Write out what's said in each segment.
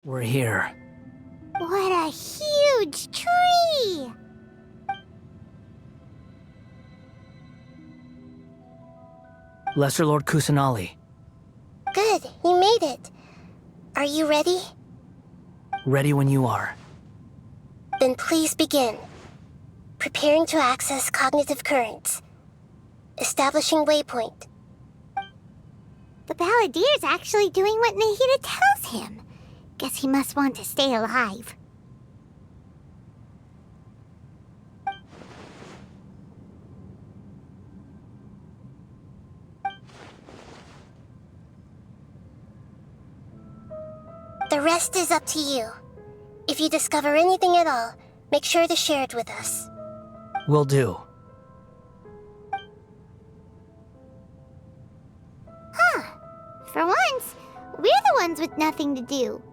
We're here. What a huge tree! Lesser Lord Kusanali. Good, you made it. Are you ready? Ready when you are. Then please begin. Preparing to access cognitive currents. Establishing waypoint. The Balladier's actually doing what Nahida tells him. Guess he must want to stay alive. The rest is up to you. If you discover anything at all, make sure to share it with us. Will do. Huh. For once, we're the ones with nothing to do.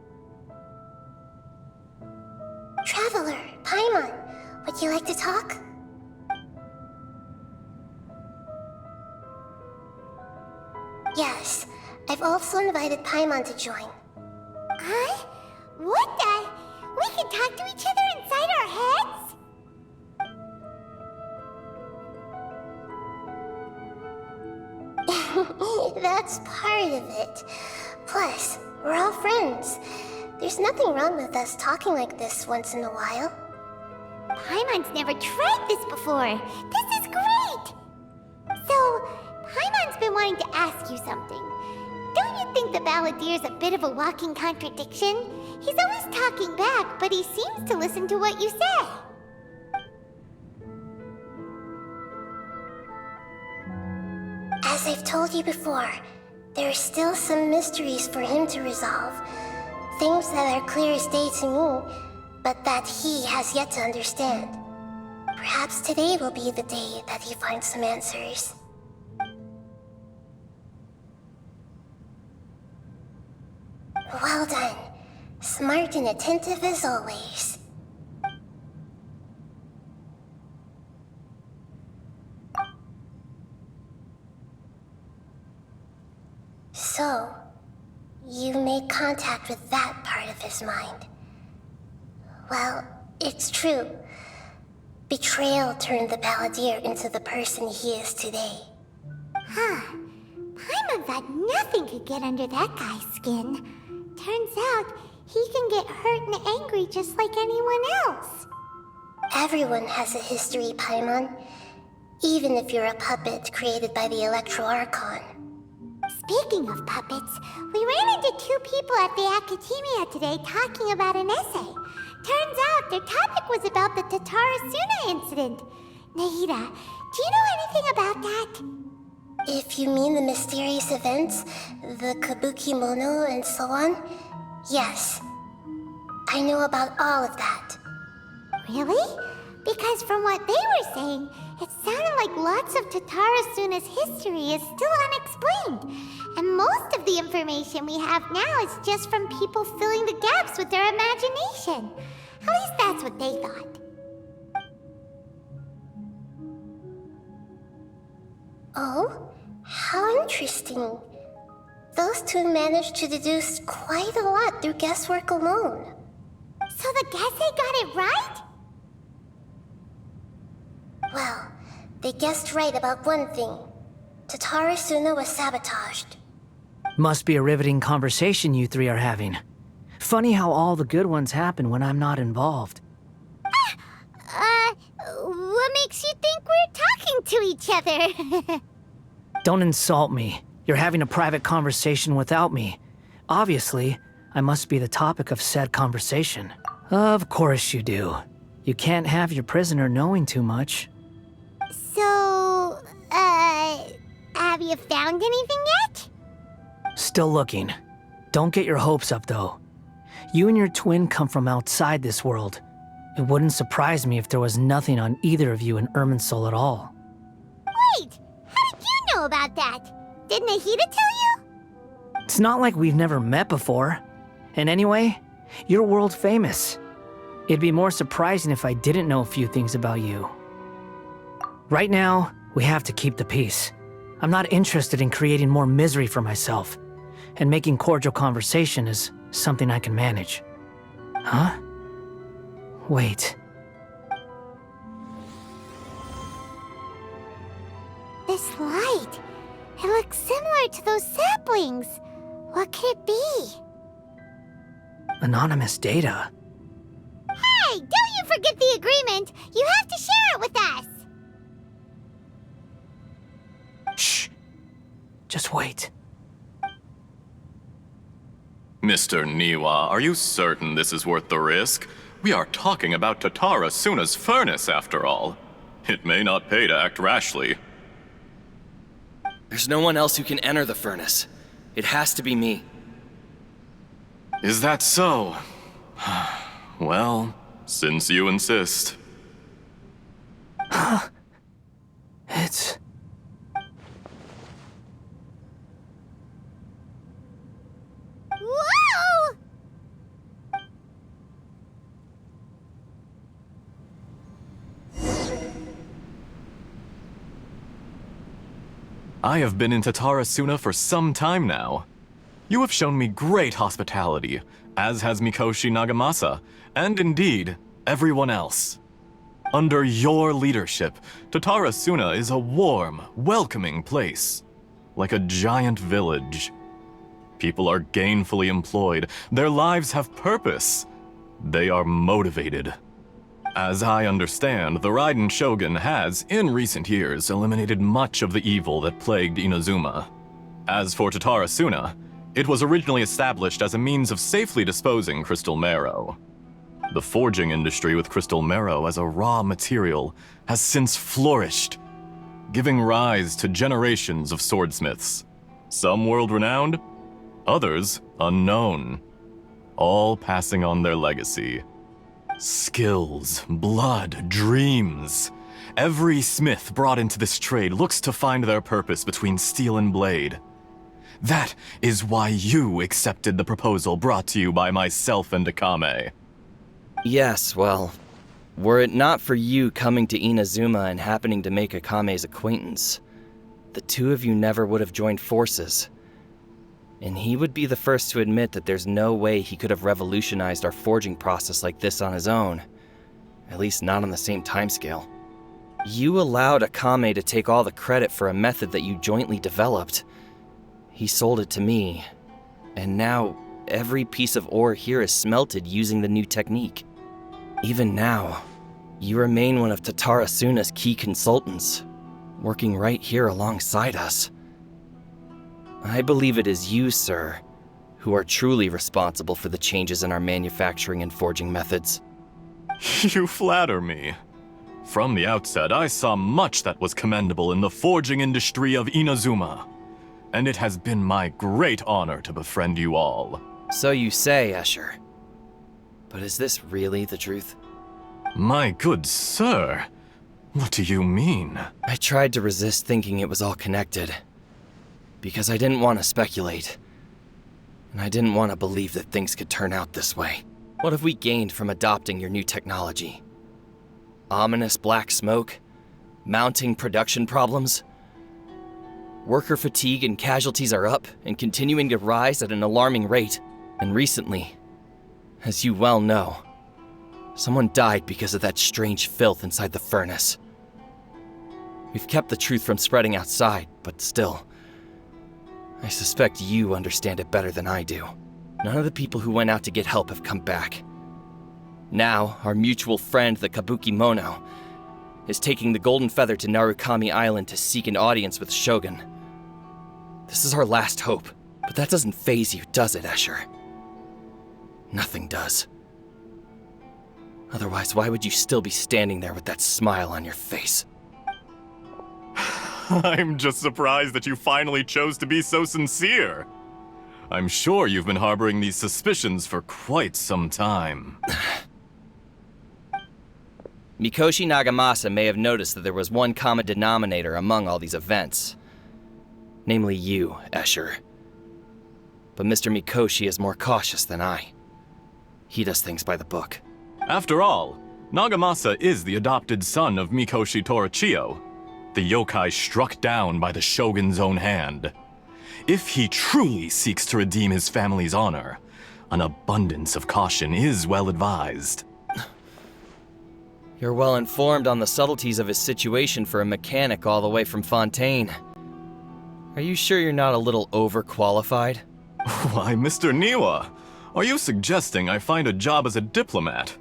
Traveler, Paimon, would you like to talk? Yes, I've also invited Paimon to join. Huh? What the? We can talk to each other inside our heads? That's part of it. Plus, we're all friends. There's nothing wrong with us talking like this once in a while. Paimon's never tried this before. This is great! So, Paimon's been wanting to ask you something. Don't you think the Balladier's a bit of a walking contradiction? He's always talking back, but he seems to listen to what you say. As I've told you before, there are still some mysteries for him to resolve. Things that are clear as day to me, but that he has yet to understand. Perhaps today will be the day that he finds some answers. Well done. Smart and attentive as always. So, you made contact with that part of his mind. Well, it's true. Betrayal turned the Balladeer into the person he is today. Huh. Paimon thought nothing could get under that guy's skin. Turns out, he can get hurt and angry just like anyone else. Everyone has a history, Paimon. Even if you're a puppet created by the Electro Archon. Speaking of puppets, we ran into two people at the Academia today talking about an essay. Turns out their topic was about the Tatarasuna incident. Nahida, do you know anything about that? If you mean the mysterious events, the Kabuki Mono and so on, yes. I know about all of that. Really? Because from what they were saying, it sounded like lots of Tatarasuna's history is still unexplained. And most of the information we have now is just from people filling the gaps with their imagination. At least that's what they thought. Oh? How interesting. Those two managed to deduce quite a lot through guesswork alone. So the Gesse got it right? Well, they guessed right about one thing. Tatarasuna was sabotaged. Must be a riveting conversation you three are having. Funny how all the good ones happen when I'm not involved. What makes you think we're talking to each other? Don't insult me. You're having a private conversation without me. Obviously, I must be the topic of said conversation. Of course you do. You can't have your prisoner knowing too much. So, have you found anything yet? Still looking. Don't get your hopes up, though. You and your twin come from outside this world. It wouldn't surprise me if there was nothing on either of you in Irminsul at all. Wait! How did you know about that? Did Nahida tell you? It's not like we've never met before. And anyway, you're world famous. It'd be more surprising if I didn't know a few things about you. Right now, we have to keep the peace. I'm not interested in creating more misery for myself, and making cordial conversation is something I can manage. Huh? Wait. This light, it looks similar to those saplings. What could it be? Anonymous data. Hey, don't you forget the agreement! You have to share it with us! Shh. Just wait. Mr. Niwa, are you certain this is worth the risk? We are talking about Tatara Suna's furnace, after all. It may not pay to act rashly. There's no one else who can enter the furnace. It has to be me. Is that so? Well, since you insist. It's... Whoa! I have been in Tatara Suna for some time now. You have shown me great hospitality, as has Mikoshi Nagamasa, and indeed, everyone else. Under your leadership, Tatara Suna is a warm, welcoming place, like a giant village. People are gainfully employed, their lives have purpose. They are motivated. As I understand, the Raiden Shogun has, in recent years, eliminated much of the evil that plagued Inazuma. As for Tatara Suna, it was originally established as a means of safely disposing crystal marrow. The forging industry with crystal marrow as a raw material has since flourished, giving rise to generations of swordsmiths. Some world-renowned, others unknown, all passing on their legacy. Skills, blood, dreams. Every smith brought into this trade looks to find their purpose between steel and blade. That is why you accepted the proposal brought to you by myself and Akame. Yes, well, were it not for you coming to Inazuma and happening to make Akame's acquaintance, the two of you never would have joined forces. And he would be the first to admit that there's no way he could have revolutionized our forging process like this on his own. At least not on the same timescale. You allowed Akame to take all the credit for a method that you jointly developed. He sold it to me, and now every piece of ore here is smelted using the new technique. Even now, you remain one of Tatara Suna's key consultants, working right here alongside us. I believe it is you, sir, who are truly responsible for the changes in our manufacturing and forging methods. You flatter me. From the outset, I saw much that was commendable in the forging industry of Inazuma, and it has been my great honor to befriend you all. So you say, Escher. But is this really the truth? My good sir, what do you mean? I tried to resist thinking it was all connected, because I didn't want to speculate, and I didn't want to believe that things could turn out this way. What have we gained from adopting your new technology? Ominous black smoke? Mounting production problems? Worker fatigue and casualties are up and continuing to rise at an alarming rate. And recently, as you well know, someone died because of that strange filth inside the furnace. We've kept the truth from spreading outside, but still, I suspect you understand it better than I do. None of the people who went out to get help have come back. Now, our mutual friend, the Kabuki Mono, is taking the Golden Feather to Narukami Island to seek an audience with Shogun. This is our last hope, but that doesn't faze you, does it, Escher? Nothing does. Otherwise, why would you still be standing there with that smile on your face? I'm just surprised that you finally chose to be so sincere. I'm sure you've been harboring these suspicions for quite some time. Mikoshi Nagamasa may have noticed that there was one common denominator among all these events. Namely you, Escher. But Mr. Mikoshi is more cautious than I. He does things by the book. After all, Nagamasa is the adopted son of Mikoshi Torichio, the yokai struck down by the Shogun's own hand. If he truly seeks to redeem his family's honor, an abundance of caution is well advised. You're well informed on the subtleties of his situation for a mechanic all the way from Fontaine. Are you sure you're not a little overqualified? Why, Mr. Niwa, are you suggesting I find a job as a diplomat?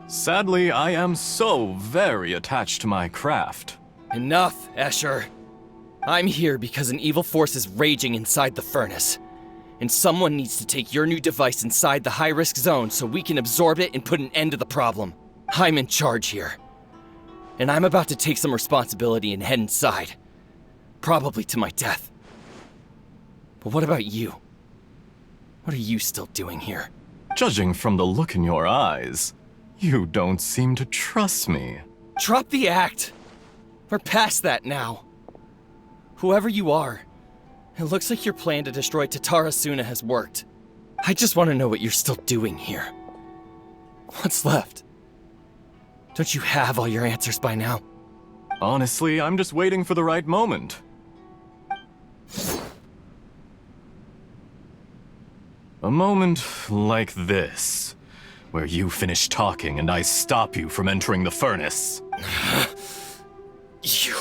Sadly, I am so very attached to my craft. Enough, Escher. I'm here because an evil force is raging inside the furnace. And someone needs to take your new device inside the high-risk zone so we can absorb it and put an end to the problem. I'm in charge here. And I'm about to take some responsibility and head inside. Probably to my death. But what about you? What are you still doing here? Judging from the look in your eyes, you don't seem to trust me. Drop the act! We're past that now. Whoever you are, it looks like your plan to destroy Tatara Suna has worked. I just want to know what you're still doing here. What's left? Don't you have all your answers by now? Honestly, I'm just waiting for the right moment. A moment like this, where you finish talking and I stop you from entering the furnace. You...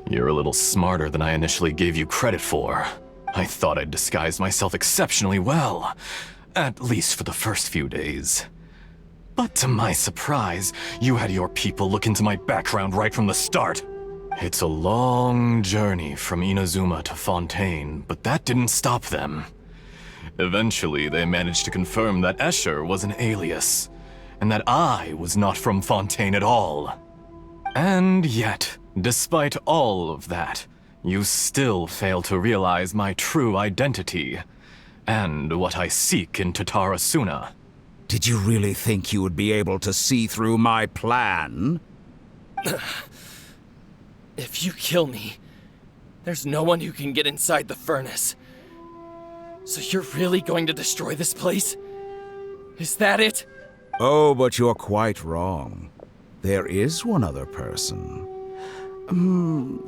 You're a little smarter than I initially gave you credit for. I thought I'd disguised myself exceptionally well, at least for the first few days. But to my surprise, you had your people look into my background right from the start. It's a long journey from Inazuma to Fontaine, but that didn't stop them. Eventually, they managed to confirm that Escher was an alias, and that I was not from Fontaine at all. And yet, despite all of that, you still fail to realize my true identity, and what I seek in Tatara Suna. Did you really think you would be able to see through my plan? If you kill me, there's no one who can get inside the furnace. So you're really going to destroy this place? Is that it? Oh, but you're quite wrong. There is one other person.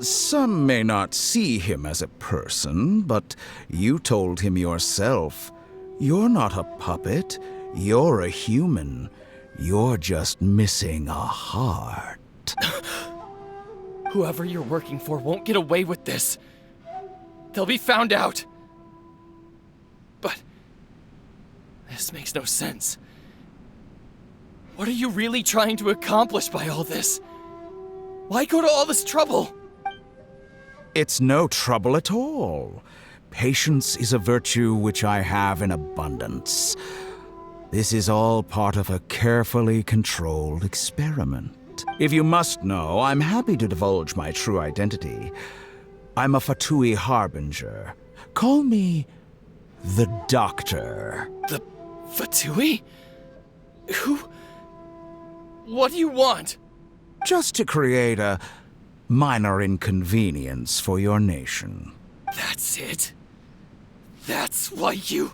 Some may not see him as a person, but you told him yourself. You're not a puppet. You're a human. You're just missing a heart. Whoever you're working for won't get away with this. They'll be found out. But this makes no sense. What are you really trying to accomplish by all this? Why go to all this trouble? It's no trouble at all. Patience is a virtue which I have in abundance. This is all part of a carefully controlled experiment. If you must know, I'm happy to divulge my true identity. I'm a Fatui Harbinger. Call me the Doctor. The Fatui? Who? What do you want? Just to create a minor inconvenience for your nation. That's it? That's why you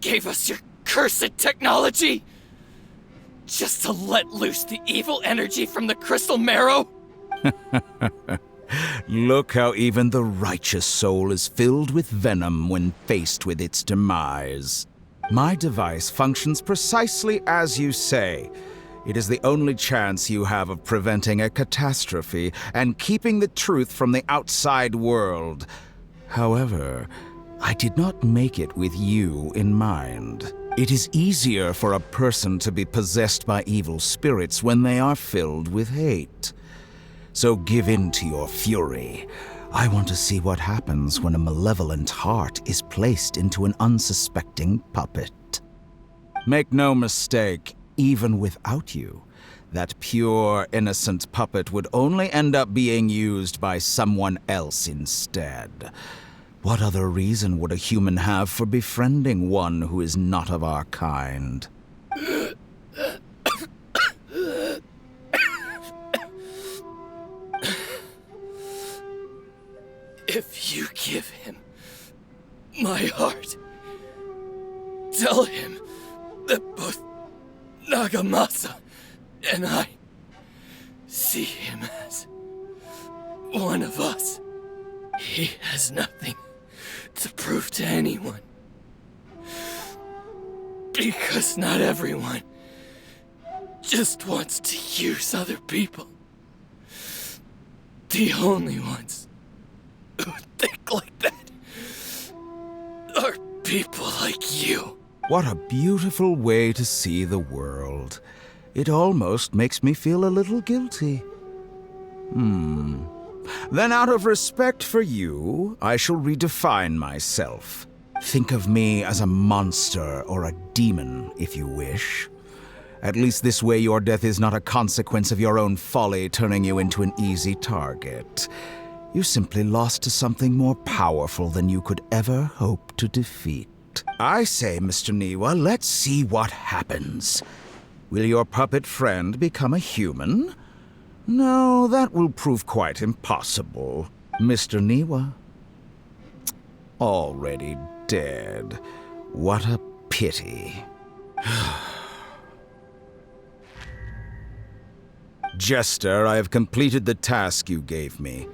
gave us your cursed technology? Just to let loose the evil energy from the crystal marrow? Look how even the righteous soul is filled with venom when faced with its demise. My device functions precisely as you say. It is the only chance you have of preventing a catastrophe and keeping the truth from the outside world. However, I did not make it with you in mind. It is easier for a person to be possessed by evil spirits when they are filled with hate. So give in to your fury. I want to see what happens when a malevolent heart is placed into an unsuspecting puppet. Make no mistake, even without you, that pure, innocent puppet would only end up being used by someone else instead. What other reason would a human have for befriending one who is not of our kind? If you give him my heart, tell him that both Nagamasa and I see him as one of us. He has nothing to prove to anyone. Because not everyone just wants to use other people. The only ones who think like that are people like you. What a beautiful way to see the world. It almost makes me feel a little guilty. Then out of respect for you, I shall redefine myself. Think of me as a monster or a demon, if you wish. At least this way your death is not a consequence of your own folly turning you into an easy target. You simply lost to something more powerful than you could ever hope to defeat. I say, Mr. Niwa, let's see what happens. Will your puppet friend become a human? No, that will prove quite impossible. Mr. Niwa? Already dead. What a pity. Jester, I have completed the task you gave me,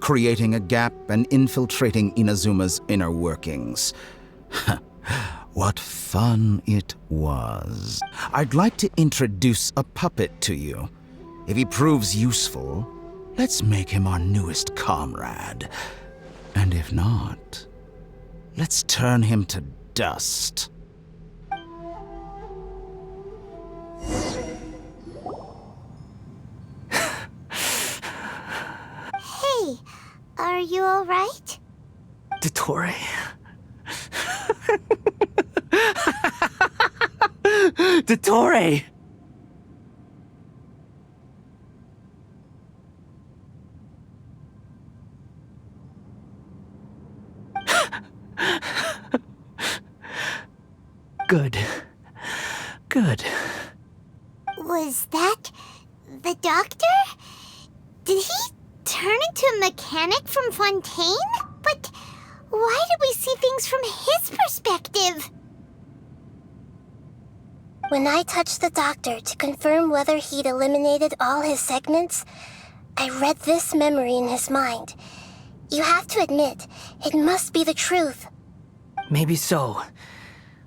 creating a gap and infiltrating Inazuma's inner workings. What fun it was. I'd like to introduce a puppet to you. If he proves useful, let's make him our newest comrade. And if not, let's turn him to dust. Hey, are you alright? Dottore. Dottore! Good. Good. Was that the doctor? Did he turn into a mechanic from Fontaine? But why did we see things from his perspective? When I touched the doctor to confirm whether he'd eliminated all his segments, I read this memory in his mind. You have to admit, it must be the truth. Maybe so,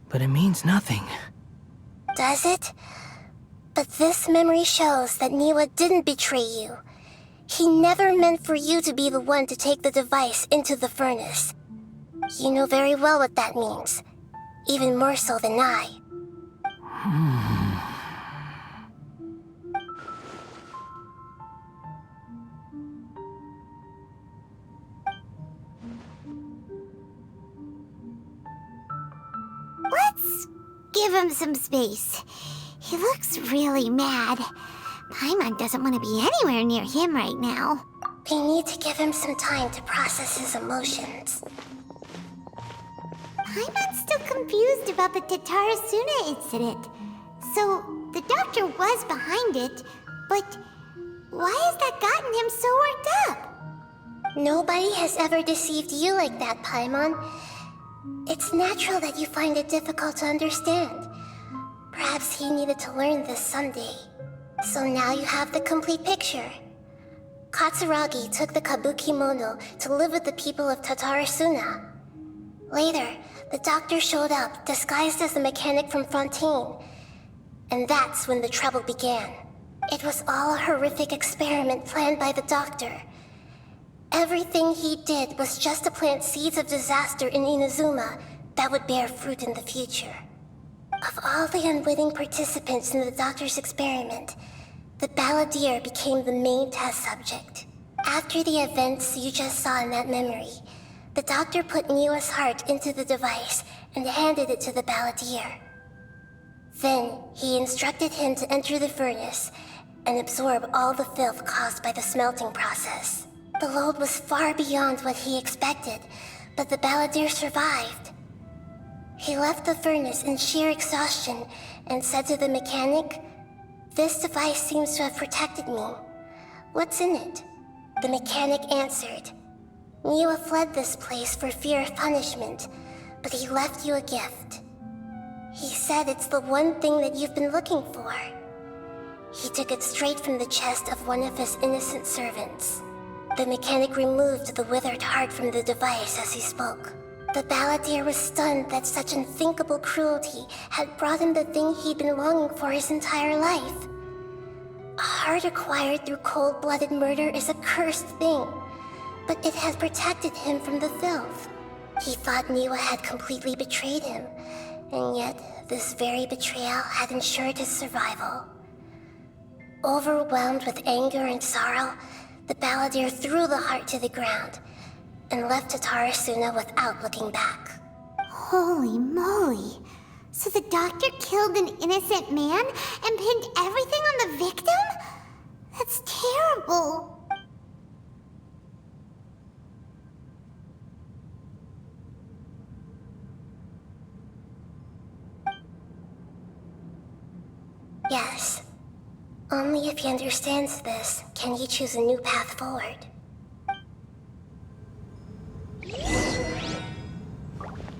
but it means nothing. Does it? But this memory shows that Niwa didn't betray you. He never meant for you to be the one to take the device into the furnace. You know very well what that means, even more so than I. Let's give him some space. He looks really mad. Paimon doesn't want to be anywhere near him right now. We need to give him some time to process his emotions. Paimon's still confused about the Tatarasuna incident. So, the doctor was behind it, but why has that gotten him so worked up? Nobody has ever deceived you like that, Paimon. It's natural that you find it difficult to understand. Perhaps he needed to learn this someday. So now you have the complete picture. Katsuragi took the kabuki mono to live with the people of Tatarasuna. Later, the doctor showed up, disguised as the mechanic from Fontaine. And that's when the trouble began. It was all a horrific experiment planned by the doctor. Everything he did was just to plant seeds of disaster in Inazuma that would bear fruit in the future. Of all the unwitting participants in the doctor's experiment, the balladeer became the main test subject. After the events you just saw in that memory, the doctor put Niwa's heart into the device and handed it to the balladeer. Then, he instructed him to enter the furnace and absorb all the filth caused by the smelting process. The load was far beyond what he expected, but the balladeer survived. He left the furnace in sheer exhaustion and said to the mechanic, "This device seems to have protected me. What's in it?" The mechanic answered, "Niwa fled this place for fear of punishment, but he left you a gift. He said it's the one thing that you've been looking for." He took it straight from the chest of one of his innocent servants. The mechanic removed the withered heart from the device as he spoke. The balladeer was stunned that such unthinkable cruelty had brought him the thing he'd been longing for his entire life. A heart acquired through cold-blooded murder is a cursed thing, but it had protected him from the filth. He thought Niwa had completely betrayed him, and yet this very betrayal had ensured his survival. Overwhelmed with anger and sorrow, the balladeer threw the heart to the ground and left Tatarasuna without looking back. Holy moly. So the doctor killed an innocent man and pinned everything on the victim? That's terrible. Yes. Only if he understands this can he choose a new path forward.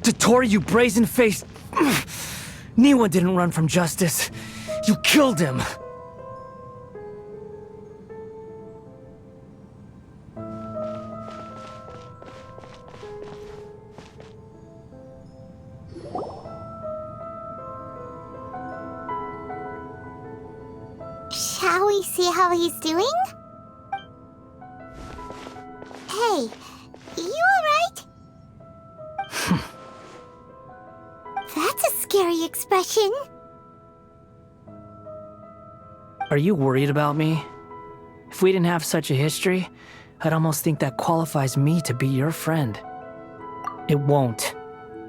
Dottore, you brazen-faced... Niwa didn't run from justice. You killed him. Shall we see how he's doing? Hey, you alright? That's a scary expression. Are you worried about me? If we didn't have such a history, I'd almost think that qualifies me to be your friend. It won't.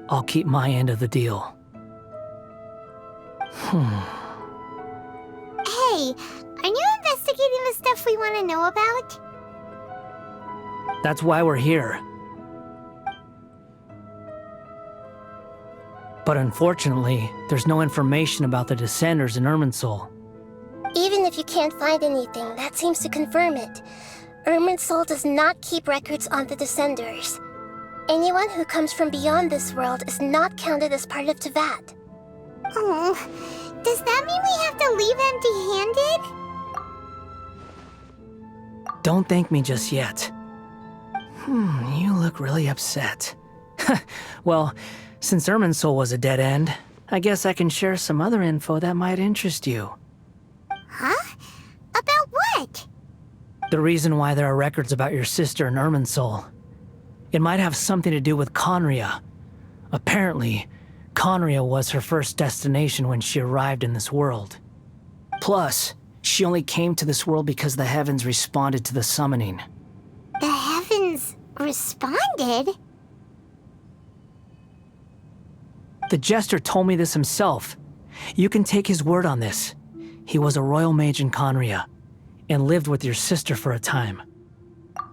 I'll keep my end of the deal. Hey, aren't you investigating the stuff we want to know about? That's why we're here. But unfortunately, there's no information about the Descenders in Irminsul. Even if you can't find anything, that seems to confirm it. Irminsul does not keep records on the Descenders. Anyone who comes from beyond this world is not counted as part of Tevat. Oh, does that mean we have to leave empty-handed? Don't thank me just yet. You look really upset. Well, since Irminsul was a dead end, I guess I can share some other info that might interest you. Huh? About what? The reason why there are records about your sister in Irminsul. It might have something to do with Conria. Apparently, Conria was her first destination when she arrived in this world. Plus, she only came to this world because the heavens responded to the summoning. The heavens responded? The Jester told me this himself. You can take his word on this. He was a royal mage in Conria, and lived with your sister for a time.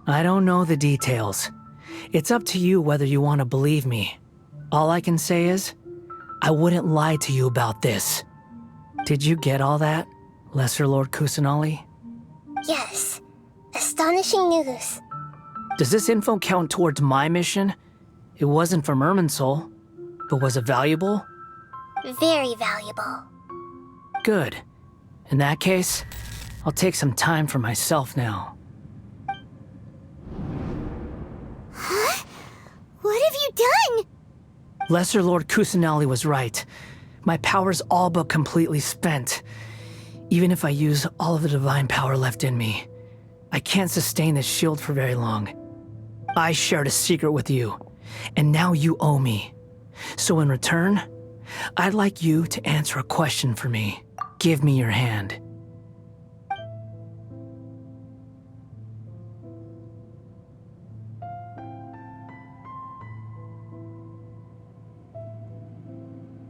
I don't know the details. It's up to you whether you want to believe me. All I can say is, I wouldn't lie to you about this. Did you get all that, Lesser Lord Kusanali? Yes. Astonishing news. Does this info count towards my mission? It wasn't from Irminsul, but was it valuable? Very valuable. Good. In that case, I'll take some time for myself now. Huh? What have you done? Lesser Lord Kusanali was right. My power's all but completely spent. Even if I use all of the divine power left in me, I can't sustain this shield for very long. I shared a secret with you, and now you owe me. So in return, I'd like you to answer a question for me. Give me your hand.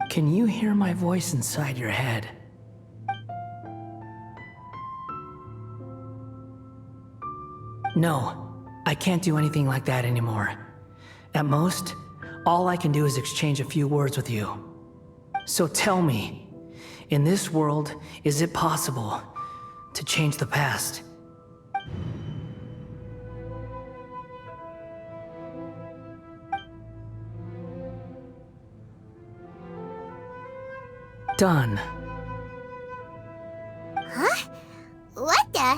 Can you hear my voice inside your head? No, I can't do anything like that anymore. At most, all I can do is exchange a few words with you. So tell me, in this world, is it possible to change the past? Done. Huh? What the?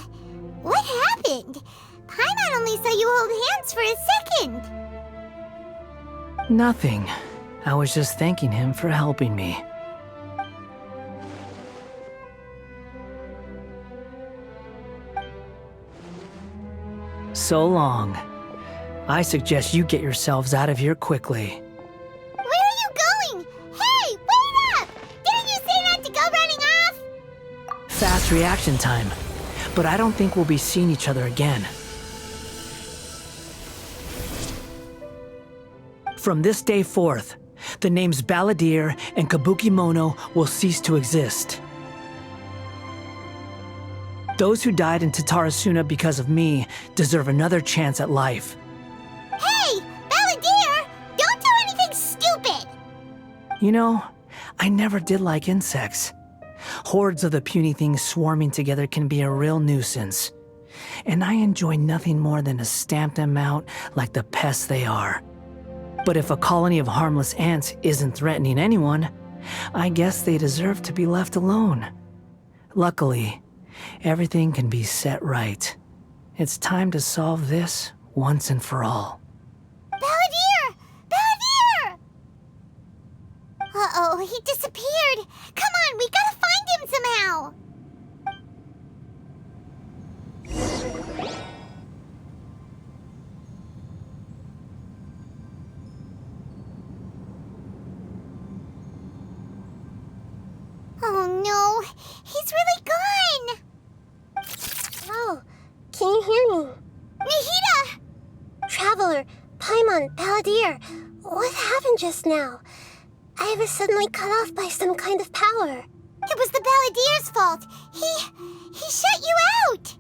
What happened? Paimon only for a second. Nothing. I was just thanking him for helping me. So long. I suggest you get yourselves out of here quickly. Where are you going? Hey, wait up! Didn't you say not to go running off? Fast reaction time. But I don't think we'll be seeing each other again. From this day forth, the names Balladeer and Kabukimono will cease to exist. Those who died in Tatarasuna because of me deserve another chance at life. Hey, Balladeer! Don't do anything stupid! You know, I never did like insects. Hordes of the puny things swarming together can be a real nuisance. And I enjoy nothing more than to stamp them out like the pests they are. But if a colony of harmless ants isn't threatening anyone, I guess they deserve to be left alone. Luckily, everything can be set right. It's time to solve this once and for all. Balladeer! Balladeer! Uh-oh, he disappeared. Come on, we gotta find him somehow. Oh no, he's really gone. Oh, can you hear me? Nahida! Traveler, Paimon, Balladeer, what happened just now? I was suddenly cut off by some kind of power. It was the Balladeer's fault. He shut you out.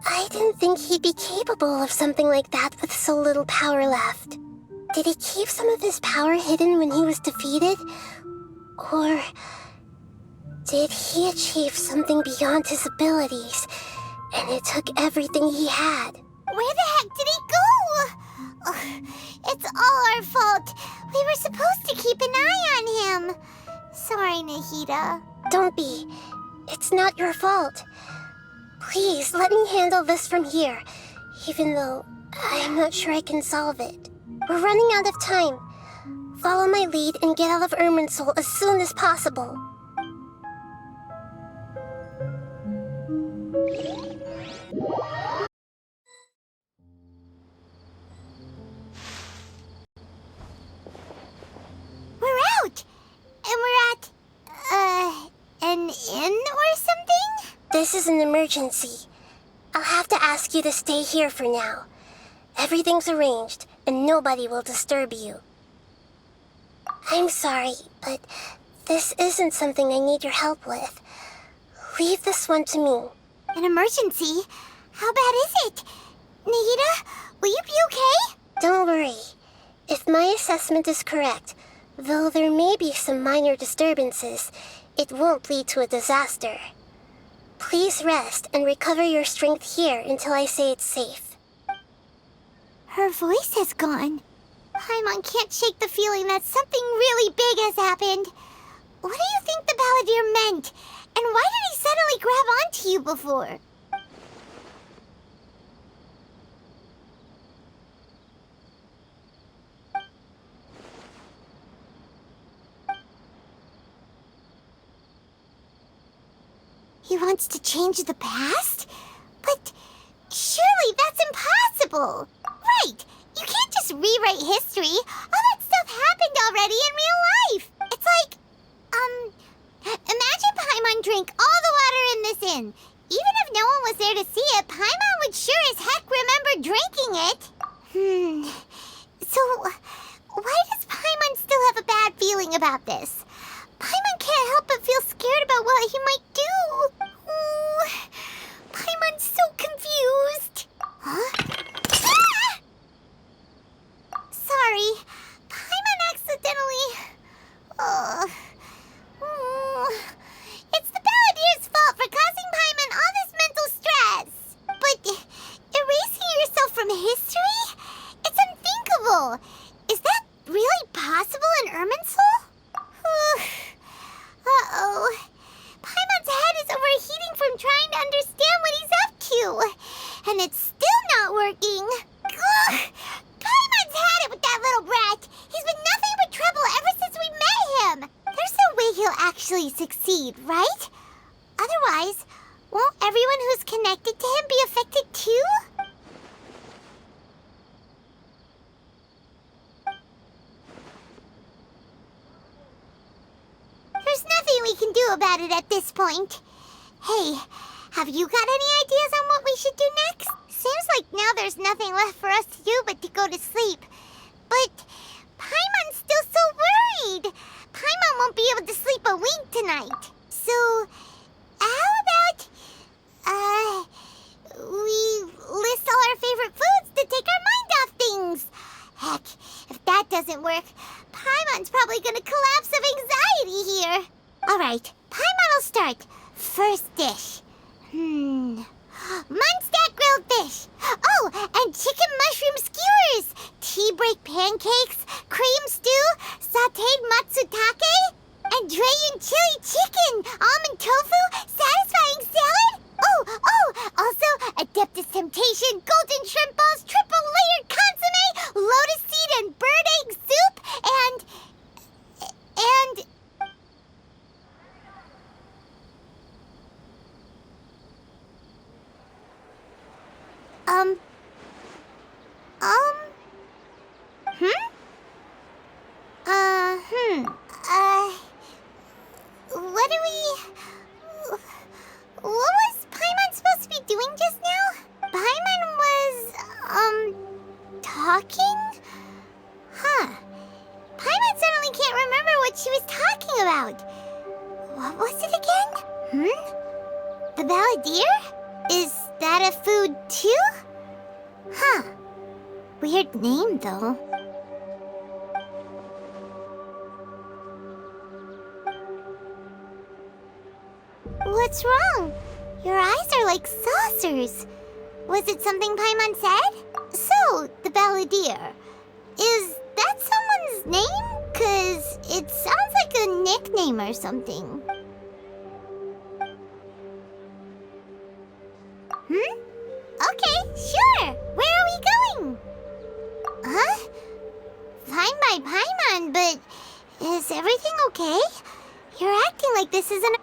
I didn't think he'd be capable of something like that with so little power left. Did he keep some of his power hidden when he was defeated? Or did he achieve something beyond his abilities, and it took everything he had? Where the heck did he go? Ugh, it's all our fault. We were supposed to keep an eye on him. Sorry, Nahida. Don't be. It's not your fault. Please, let me handle this from here, even though I'm not sure I can solve it. We're running out of time. Follow my lead and get out of Irminsul as soon as possible. We're out! And we're at, an inn or something? This is an emergency. I'll have to ask you to stay here for now. Everything's arranged, and nobody will disturb you. I'm sorry, but this isn't something I need your help with. Leave this one to me. An emergency? How bad is it? Nahida, will you be okay? Don't worry. If my assessment is correct, though there may be some minor disturbances, it won't lead to a disaster. Please rest and recover your strength here until I say it's safe. Her voice has gone. Paimon can't shake the feeling that something really big has happened. What do you think the Balladeer meant? And why did he suddenly grab onto you before? He wants to change the past? But surely that's impossible! Right! You can't just rewrite history! All that stuff happened already in real life! It's like, imagine Paimon drank all the water in this inn. Even if no one was there to see it, Paimon would sure as heck remember drinking it. So, why does Paimon still have a bad feeling about this? Paimon can't help but feel scared about what he might do. Ooh, Paimon's so confused. Huh? Ah! Sorry, Paimon accidentally... It's the Balladeer's fault for causing Paimon all this mental stress. But erasing yourself from history? It's unthinkable. Is that really possible in Irminsul? Uh-oh. Paimon's and it's still not working. Ugh! Paimon's had it with that little brat. He's been nothing but trouble ever since we met him. There's no way he'll actually succeed, right? Otherwise, won't everyone who's connected to him be affected too? There's nothing we can do about it at this point. Hey, have you got any ideas on what we should do next? Seems like now there's nothing left for us to do but to go to sleep. But Paimon's still so worried. Paimon won't be able to sleep a wink tonight. So, how about, we list all our favorite foods to take our mind off things? Heck, if that doesn't work, Paimon's probably gonna collapse of anxiety here. All right, Paimon will start. First dish. Munstack grilled fish. Oh, and chicken mushroom skewers. Tea break pancakes, cream stew, sauteed matsutake, and Drayon chili chicken, almond tofu, satisfying salad. Oh, also Adeptus Temptation, golden shrimp balls, triple layered consomme, lotus seed and bird egg soup, and what was Paimon supposed to be doing just now? Paimon was, talking? Huh. Paimon suddenly can't remember what she was talking about. What was it again? The Balladeer? Is that a food too? Huh. Weird name, though. What's wrong? Your eyes are like saucers. Was it something Paimon said? So, the Balladeer. Is that someone's name? 'Cause it sounds like a nickname or something. Okay, sure. Where are we going? Huh? Fine by Paimon, but is everything okay? You're acting like this isn't a...